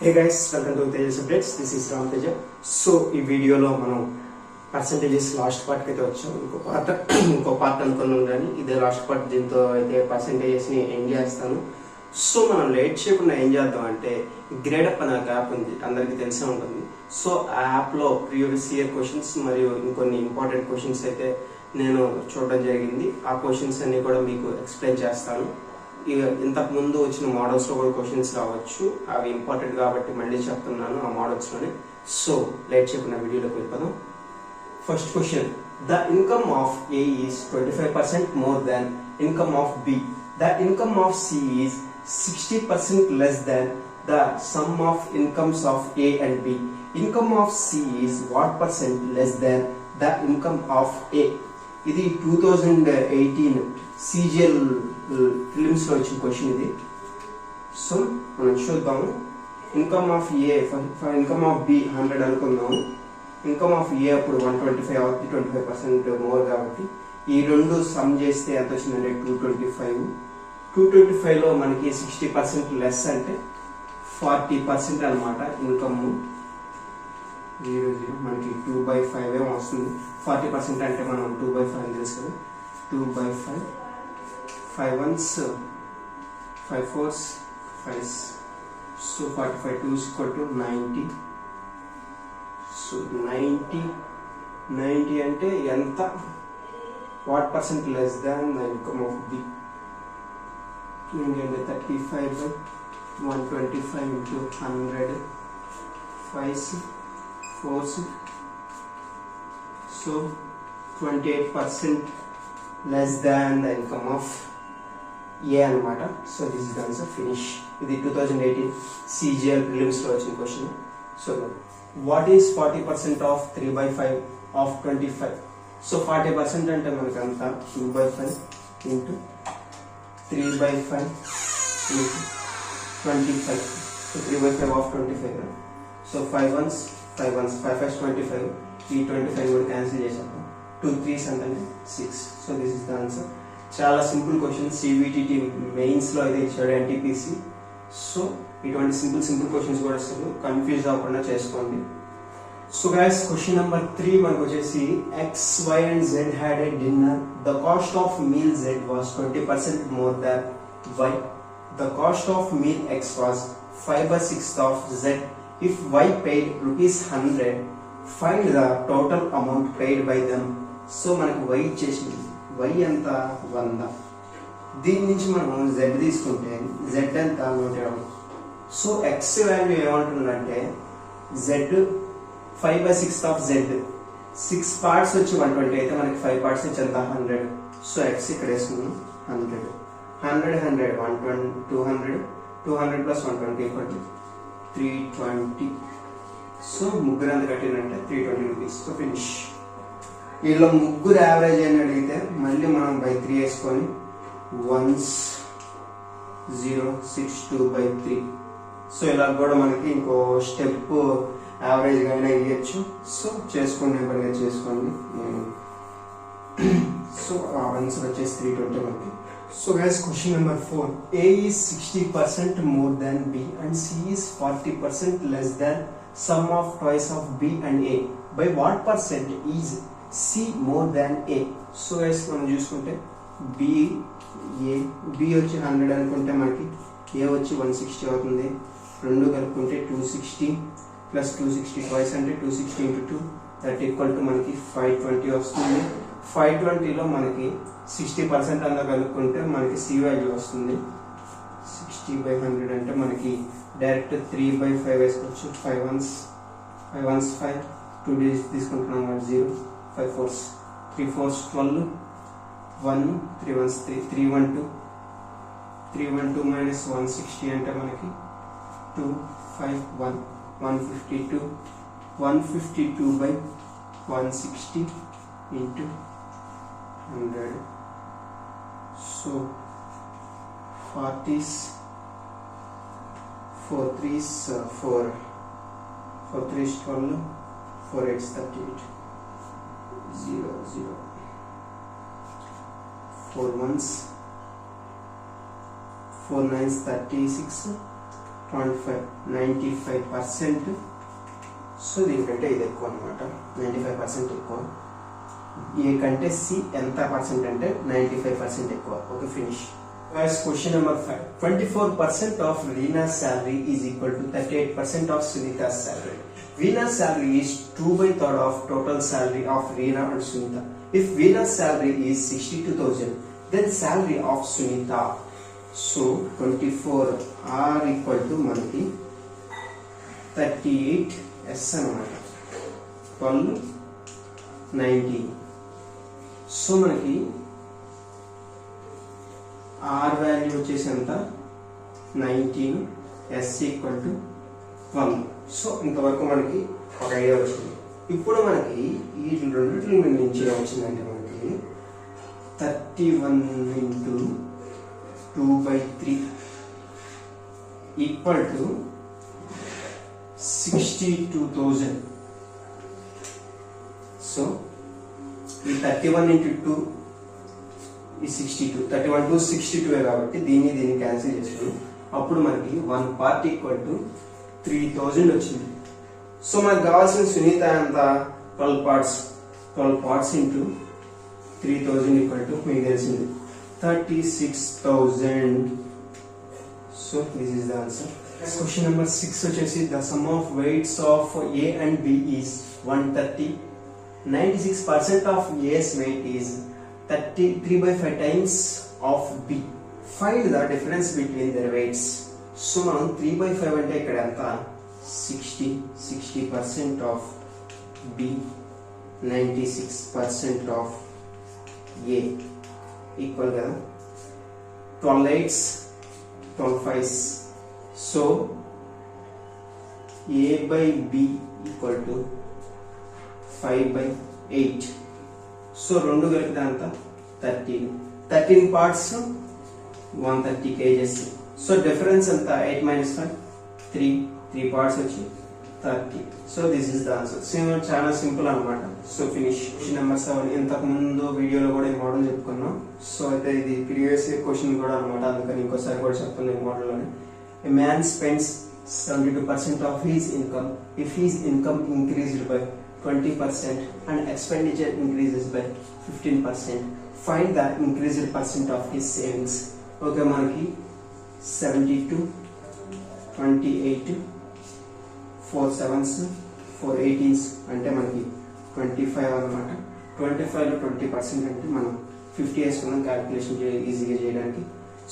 Hey guys, welcome to Tejas Updates. This is Ram Teja. So ఈ వీడియోలో మనం percentages last పార్ట్కి అయితే వచ్చాం. ఇంకో పార్ట్ అనుకున్నాం కానీ ఇదే లాస్ట్ పార్ట్. దీంతో అయితే పర్సంటేజెస్ని ఎండ్ చేస్తాను. సో మనం లేట్ చేయకుండా ఏం చేద్దాం అంటే గ్రేడప్ అనే ఒక యాప్ ఉంది, అందరికీ తెలిసే ఉంటుంది. సో ఆ యాప్లో ప్రీవియస్ ఇయర్ క్వశ్చన్స్ మరియు ఇంకొన్ని ఇంపార్టెంట్ క్వశ్చన్స్ అయితే నేను చూడడం జరిగింది. ఆ క్వశ్చన్స్ అన్ని కూడా మీకు ఎక్స్ప్లెయిన్ చేస్తాను. ఇంతకు ముందు వచ్చిన మోడల్స్లో కూడా క్వశ్చన్స్ రావచ్చు, అవి ఇంపార్టెంట్ కాబట్టి మళ్ళీ చెప్తున్నాను ఆ మోడల్స్లోనే. సో లేట్ చేయకుండా వీడియోలోకి వెళ్ళిపోదాం. First question, the income of A is 25% more than income of B. The income of C is 60% less than the sum of incomes of A and B. Income of C is what percent less than the income of A? ఇది 2018 CGL films లో వచ్చిన question ఇది. So మనం చూద్దాము. Income of A income of B 100 అనుకుందాము. Income of ఏ అప్పుడు 125 అవుతుంది, 25% more కాబట్టి ఈ రెండు సమ్ చేస్తే ఎంత వచ్చిందంటే 225. 225 లో మనకి 60% లెస్ అంటే 40% అనమాట ఇన్కమ్. 00 మనకి 2/5 ఏమో వస్తుంది. 40% అంటే మనం 2/5 అని తెలుసు కదా. 2/5, 5 ones 5 fours 5, so 45, 2 is equal to 90. So 90 అంటే ఎంత, what percent less than the income of B? 35 by 125 into 100, 5 4, so 28% less than the income of A అనమాట. So this is the answer. Finish. ఇది 2018 CGL ప్రిలిమ్స్ లో వచ్చిన question. So what is 40% of 3/5 of 25? So 40% అంటే మనకి అంత 2/5 into 3/5 into 25. So 3/5 of 25. So 5 ones 5 ones 5 5 25. ఈ 25 కూడా cancel చేసాము. 2 3s అంటే 6. So this is the answer. చాలా సింపుల్ క్వశ్చన్. CBTT మెయిన్స్ లో అయితే ఇచ్చాడు NTPC. సో ఇటువంటి సింపుల్ క్వశ్చన్స్ కూడా అసలు కన్ఫ్యూజ్ అవ్వకుండా చేసుకోండి. సో గైస్, క్వశ్చన్ నెంబర్ 3 మనకు వచ్చేసి X, Y and Z had a dinner. The cost of meal Z was 20% more than Y. The cost of meal X was 5/6 of Z. If Y paid ₹100, find the total amount paid by them. So మనకు Y ఇచ్చేసింది. Y ఎంత 100. దీని నుంచి మనం Z తీసుకుంటే Z ఎంత 120. So X value ఏమంటుందంటే Z 5/6 of Z. 6 parts వచ్చి 120 అయితే మనకి 5 పార్ట్స్ వచ్చి ఎంత 100. సో X ఇక్కడ వేసుకున్నాం 100. 100 120 200 200 plus 120 equal to 320. సో ముగ్గురు ఎంత కట్టినంటే 320 రూపీస్. So finish. వీళ్ళ ముగ్గురు యావరేజ్ అని అడిగితే మళ్ళీ మనం బై 3 వేసుకొని 1s 0 6 2/3. సో ఇలా కూడా మనకి ఇంకో స్టెప్ యావరేజ్ అయినా ఇవ్వచ్చు. సో చేసుకోండి, నెంబర్గా చేసుకోండి. సో ఆన్సర్ వచ్చేసి 320 మనకి. So guys, question number 4. A is 60% more than B and C is 40% less than sum of twice of B and A. By what percent is C more than A? So guys మనం చూసుకుంటే B వచ్చి 100 అనుకుంటే మనకి A వచ్చి 160 అవుతుంది. రెండు కలుపుకుంటే 260 plus 260 twice అంటే 260 into 2 దట్ ఈక్వల్ టు మనకి 520 వస్తుంది. 520లో మనకి 60% అంతా కలుపుకుంటే మనకి C వాల్యూ వస్తుంది. 60/100 అంటే మనకి డైరెక్ట్ 3/5 వేసుకోవచ్చు. 5 ones 5 2 days తీసుకుంటున్నాం. 0 5 fours 3 fours 12 1 3 ones 3 312 minus 160 అంటే మనకి 251 152 by 160 into 100. So 40s 4 3s 4 3s 12 4 8s 38 0 0 4 ones 4 9s 36 95%. So దీనికంటే ఇది ఎక్కువ అనమాట, 95% ఎక్కువ. ఏ కంటే సి ఎంత పర్సెంట్ అంటే 95% ఎక్కువ. Okay, finish. Question number 5. 24% of Reena's salary is equal to 38% of Sunita's salary. Reena's salary is 2/3 of total salary of Reena and Sunita. If Reena's salary is 62,000, then salary of Sunita. So 24 are equal to మనకి 38 S అన్నమాట, 12 90. So మనకి R value వచ్చేసి ఎంత 19, S equal to 12. So ఇంతవరకు మనకి ఒక idea వచ్చింది. ఇప్పుడు మనకి ఈ రెండింటి నుంచి వచ్చిందంటే మనకి 31 into 2/3 ఈక్వల్ టు 62,000. సో ఈ 31 into 2 ఈ 62, 31 to 62 కాబట్టి దీన్ని క్యాన్సిల్ చేసాను. అప్పుడు మనకి 1 part ఈక్వల్ టు 3000 వచ్చింది. సో మనకు కావాల్సిన సునీత ఎంత 12 parts, 12 parts into 3000 equal to మీకు తెలిసింది 36,000. So this is the answer. Question number 6 వచ్చేసి the sum of weights of A and B is 130. 96% of A's weight is 3/5 times of B. Find the difference between their weights. So మనం 3/5 అంటే ఇక్కడ ఎంత 60% of B, 96% of A equal కదా, 12 8s 12 5s. So A by B equal to 5/8. So రెండు కలిపితే అంత 13 parts 130 kgs. So difference ఎంత 8 - 5 3 parts వచ్చి 30. So this is the answer. చాలా సింపుల్ అనమాట. So finish. క్వశ్చన్ నెంబర్ 7 ఇంతకు ముందు వీడియోలో కూడా ఈ మోడల్ చెప్పుకున్నాం. సో అయితే ఇది ప్రీవియస్ క్వశ్చన్ కూడా అనమాట, అందుకని ఇంకోసారి కూడా చెప్తున్నాను ఈ మోడల్లోనే. A man spends 72% of his income if his income increased by 20% and expenditure increases by 15%. Find the increased percent of his savings. Okay, మనకి 72, 28, 4 7s, 4 18s అంటే మనకి 25 అన్నమాట. 25లో 20% అంటే మనం 50 వేసుకున్నాం క్యాల్కులేషన్ ఈజీగా చేయడానికి.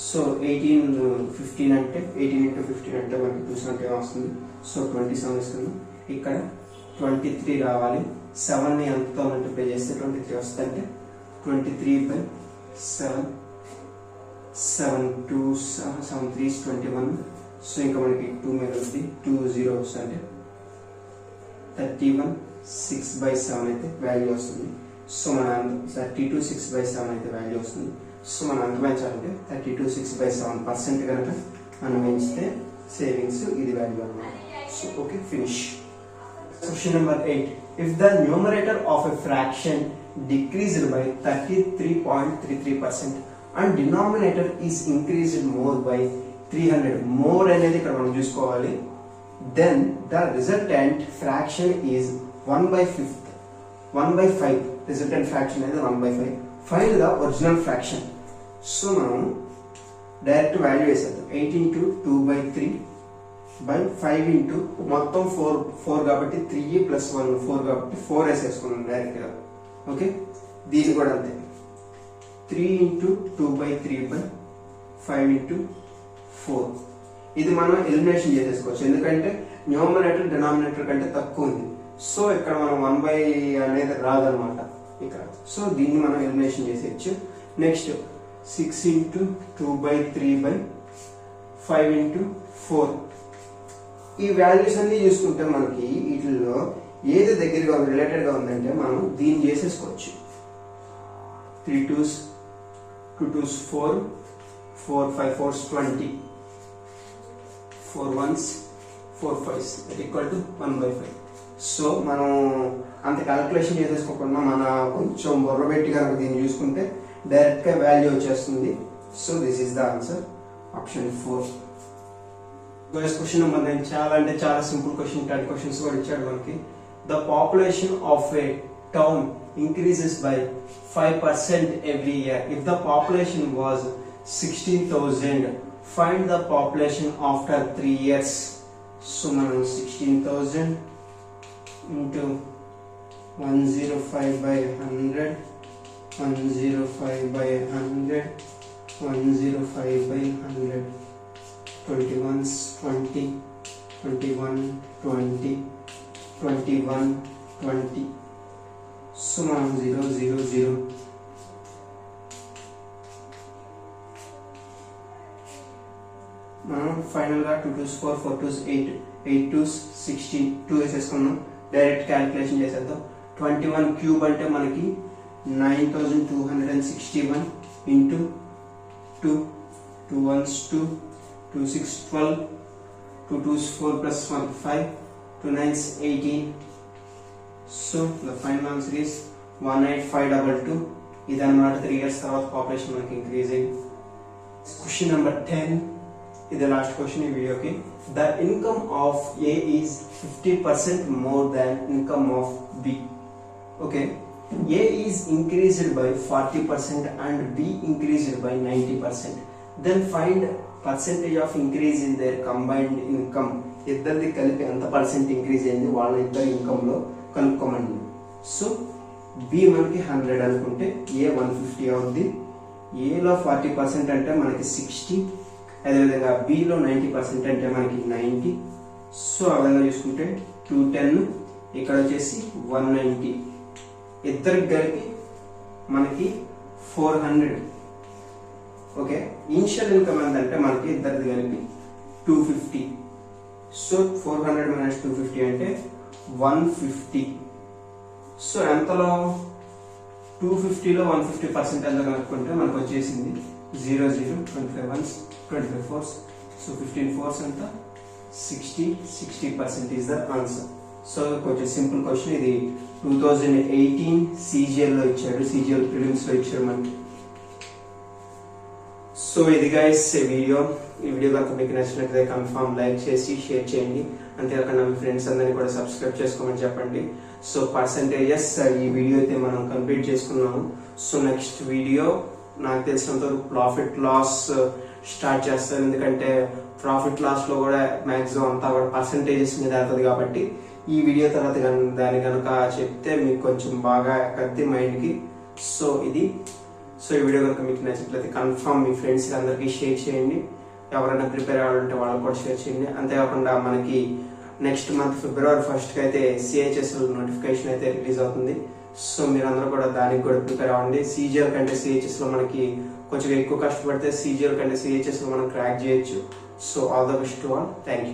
సో 15 అంటే 18 into 15 అంటే మనకి చూసినట్టు వస్తుంది. సో 27 ఇస్తున్నాం. ఇక్కడ 23 రావాలి. 7ని ఎంతతో మల్టిప్లై చేస్తే 23 వస్తుంది. అంటే 23/7, 7 2s 7 3s 21. సో ఇంకా మనకి 2 మిగులుతుంది. 2 0 వస్తుంది. 31 6/7 అయితే వాల్యూ వస్తుంది. సో మన 32 6/7 అయితే వాల్యూ వస్తుంది. సో మనం ఎంత పెంచాలంటే 32 6/7% కనుక మనం పెంచితే సేవింగ్స్ ఇది వాల్యూ అన్నమాట. So okay, finish. Question number 8. If the numerator of a fraction decreased by 33.33% and denominator is increased more by 300, more అనేది ఇక్కడ మనం చూసుకోవాలి. Then the resultant fraction is 1/5. Resultant fraction అనేది 1/5. Find the original fraction. So మనం direct value వేసేద్దాం. 8 into 2/3/5 into మొత్తం 4 కాబట్టి 3 + 1 4 కాబట్టి 4 వేసేసుకున్నాం డైరెక్ట్ గా. ఓకే, దీన్ని కూడా అంతే. 3 into 2/3/5 into 4. ఇది మనం ఎలిమినేషన్ చేసేసుకోవచ్చు, ఎందుకంటే న్యూమరేటర్ డినామినేటర్ కంటే తక్కువ ఉంది. సో ఇక్కడ మనం 1 అనేది రాదనమాట ఇక్కడ. సో దీన్ని మనం ఎలిమినేషన్ చేసేయచ్చు. Next 6 into 2/3/5 into 4. ఈ వాల్యూస్ అన్ని చూసుకుంటే మనకి వీటిల్లో ఏది దగ్గరగా రిలేటెడ్ గా ఉందంటే మనం దీన్ని చేసేసుకోవచ్చు. 3 2s 2 2s 4 4 5 4s 20 4 1s 4 5s equal to 1/5. So మనం అంత క్యాల్కులేషన్ చేసేసుకోకుండా మన కొంచెం బొర్రబెట్టి కనుక దీన్ని చూసుకుంటే డైరెక్ట్ గా వాల్యూ వచ్చేస్తుంది. So this is the answer, option 4. Question number 9 చాలా అంటే చాలా సింపుల్ క్వశ్చన్, 10 క్వశ్చన్స్ కూడా ఇచ్చాడు మనకి. The population of A town increases by 5% every year. If the population was 16,000, find the population after 3 years. So మనం 16,000 into 105 by 100, 105 by 100, 105 by 100, 21s 20, 21 20, 21 20. So మనం 0 0 0. మనం final గా 2 2s 4 4 2s 8 8 2s 16 2 వేసేసుకున్నాం. Direct calculation చేసేద్దాం. 21 cube అంటే మనకి 9261 into 2 2 1s 2 2 6 12 2 2s 4 plus 1 5 2 9s 18. So the final answer is 18522. ఇదన్నమాట 3 years తర్వాత పాపులేషన్ మనకి ఇంక్రీజ్ అయ్యి. క్వశ్చన్ నెంబర్ 10, ఇది లాస్ట్ క్వశ్చన్ ఈ వీడియోకి. The income of A is 50% more than income of B. Okay, A is increased by 40% and B increased by 90%. Then find percentage of increase in their combined income. ఇద్దరిది కలిపి ఎంత percent increase అయింది వాళ్ళ ఇద్దరు income లో కనుక్కోమండి. So B మనకి 100 అనుకుంటే ఏ 150 అవుద్ది. ఏలో 40% అంటే మనకి 60, అదేవిధంగా బిలో 90% అంటే మనకి 90. సో ఆ విధంగా చూసుకుంటే 210, ఇక్కడ వచ్చేసి 190. ఇద్దరికి కలిపి మనకి 400. ఓకే, ఇనిషియల్ ఇన్కమ్ ఏంటంటే మనకి ఇద్దరిది కలిపి 250. సో 400 మైనస్ 250 అంటే 150. సో ఎంతలో 250లో 150% ఎంత కనుక్కుంటే మనకు వచ్చేసింది 0 0 25 1s 25 4s. సో 15 4s ఎంత 60% ఈజ్ ద ఆన్సర్. సో కొంచెం సింపుల్ క్వశ్చన్ ఇది. 2018 CGL లో ఇచ్చాడు, CGL ప్రిలిమ్స్ లో ఇచ్చాడు మనకి. సో ఇది గైస్ వీడియో. ఈ వీడియో కనుక మీకు నచ్చినట్లయితే కన్ఫర్మ్ లైక్ చేసి షేర్ చేయండి. అంతేకాకుండా మీ ఫ్రెండ్స్ అందరినీ కూడా సబ్స్క్రైబ్ చేసుకోమని చెప్పండి. సో పర్సంటేజెస్ ఈ వీడియో అయితే మనం కంప్లీట్ చేసుకున్నాము. సో నెక్స్ట్ వీడియో నాకు తెలిసినంత ప్రాఫిట్ లాస్ స్టార్ట్ చేస్తాను. ఎందుకంటే ప్రాఫిట్ లాస్ లో కూడా మాక్సిమం అంతా కూడా పర్సంటేజెస్ మీద అవుతుంది కాబట్టి ఈ వీడియో తర్వాత దాని కనుక చెప్తే మీకు కొంచెం బాగా కత్తి మైండ్కి. సో ఇది. సో ఈ వీడియో కనుక మీకు నచ్చినట్లయితే కన్ఫర్మ్ మీ ఫ్రెండ్స్ అందరికీ షేర్ చేయండి. ఎవరైనా ప్రిపేర్ అవ్వాలంటే వాళ్ళకి కూడా షేర్ చేయండి. అంతేకాకుండా మనకి నెక్స్ట్ మంత్ February 1st అయితే CHS నోటిఫికేషన్ అయితే రిలీజ్ అవుతుంది. సో మీరందరూ కూడా దానికి కూడా ప్రిపేర్ అవ్వండి. CGL కంటే CHS లో మనకి కొంచెం ఎక్కువ కష్టపడితే CGL కంటే CHS లో మనం క్రాక్ చేయొచ్చు. So all the best to all. Thank you.